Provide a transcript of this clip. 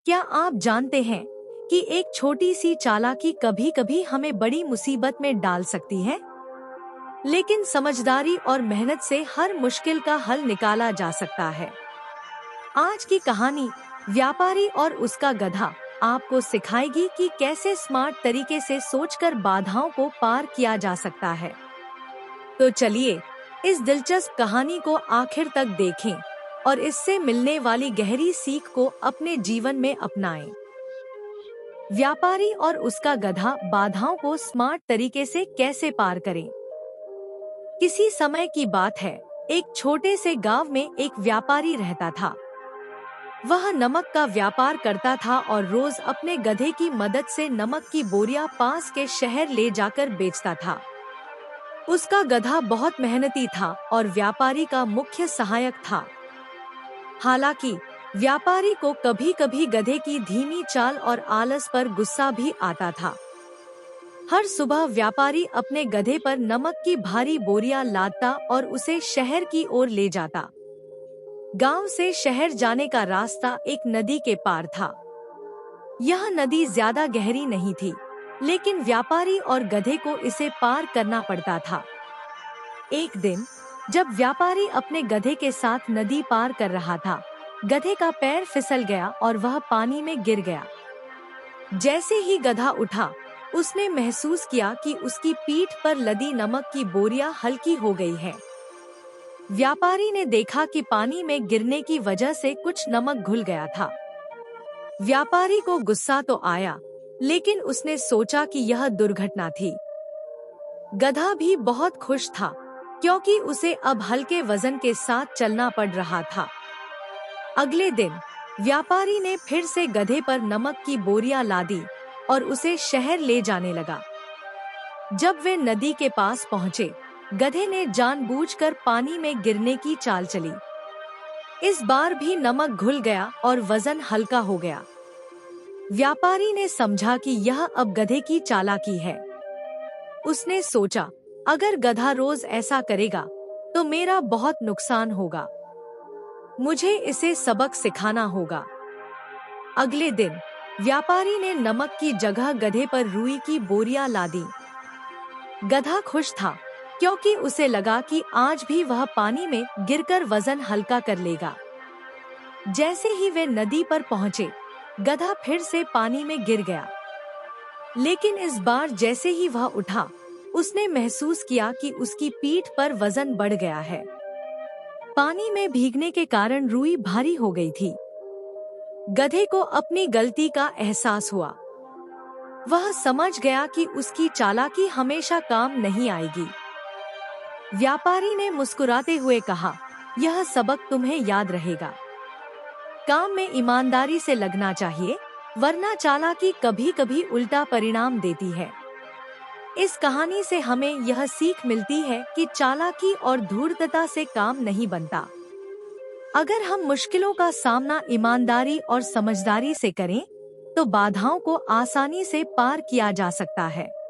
क्या आप जानते हैं कि एक छोटी सी चालाकी कभी-कभी हमें बड़ी मुसीबत में डाल सकती है? लेकिन समझदारी और मेहनत से हर मुश्किल का हल निकाला जा सकता है। आज की कहानी व्यापारी और उसका गधा आपको सिखाएगी कि कैसे स्मार्ट तरीके से सोचकर बाधाओं को पार किया जा सकता है। तो चलिए इस दिलचस्प कहानी को आखिर तक देखें और इससे मिलने वाली गहरी सीख को अपने जीवन में अपनाएं। व्यापारी और उसका गधा बाधाओं को स्मार्ट तरीके से कैसे पार करें। किसी समय की बात है, एक छोटे से गांव में एक व्यापारी रहता था। वह नमक का व्यापार करता था और रोज अपने गधे की मदद से नमक की बोरियां पास के शहर ले जाकर बेचता था। उसका गधा बहुत मेहनती था और व्यापारी का मुख्य सहायक था। हालांकि व्यापारी को कभी-कभी गधे की धीमी चाल और आलस पर गुस्सा भी आता था। हर सुबह व्यापारी अपने गधे पर नमक की भारी बोरियां लादता और उसे शहर की ओर ले जाता। गांव से शहर जाने का रास्ता एक नदी के पार था। यह नदी ज्यादा गहरी नहीं थी, लेकिन व्यापारी और गधे को इसे पार करना पड़ता था। एक दिन जब व्यापारी अपने गधे के साथ नदी पार कर रहा था, गधे का पैर फिसल गया और वह पानी में गिर गया। जैसे ही गधा उठा, उसने महसूस किया कि उसकी पीठ पर लदी नमक की बोरियां हल्की हो गई है। व्यापारी ने देखा कि पानी में गिरने की वजह से कुछ नमक घुल गया था। व्यापारी को गुस्सा तो आया, लेकिन उसने सोचा कि यह दुर्घटना थी। गधा भी बहुत खुश था, क्योंकि उसे अब हल्के वजन के साथ चलना पड़ रहा था। अगले दिन व्यापारी ने फिर से गधे पर नमक की बोरियां लादी और उसे शहर ले जाने लगा। जब वे नदी के पास पहुंचे, गधे ने जानबूझकर पानी में गिरने की चाल चली। इस बार भी नमक घुल गया और वजन हल्का हो गया। व्यापारी ने समझा कि यह अब गधे की चालाकी है। उसने सोचा, अगर गधा रोज ऐसा करेगा तो मेरा बहुत नुकसान होगा। मुझे इसे सबक सिखाना होगा। अगले दिन व्यापारी ने नमक की जगह गधे पर रुई की बोरियां लादी। गधा खुश था, क्योंकि उसे लगा कि आज भी वह पानी में गिरकर वजन हल्का कर लेगा। जैसे ही वे नदी पर पहुंचे, गधा फिर से पानी में गिर गया। लेकिन इस बार जैसे ही वह उठा, उसने महसूस किया कि उसकी पीठ पर वजन बढ़ गया है। पानी में भीगने के कारण रुई भारी हो गई थी। गधे को अपनी गलती का एहसास हुआ। वह समझ गया कि उसकी चालाकी हमेशा काम नहीं आएगी। व्यापारी ने मुस्कुराते हुए कहा, यह सबक तुम्हें याद रहेगा। काम में ईमानदारी से लगना चाहिए, वरना चालाकी कभी-कभी उल्टा परिणाम देती है। इस कहानी से हमें यह सीख मिलती है कि चालाकी और धूर्तता से काम नहीं बनता। अगर हम मुश्किलों का सामना ईमानदारी और समझदारी से करें, तो बाधाओं को आसानी से पार किया जा सकता है।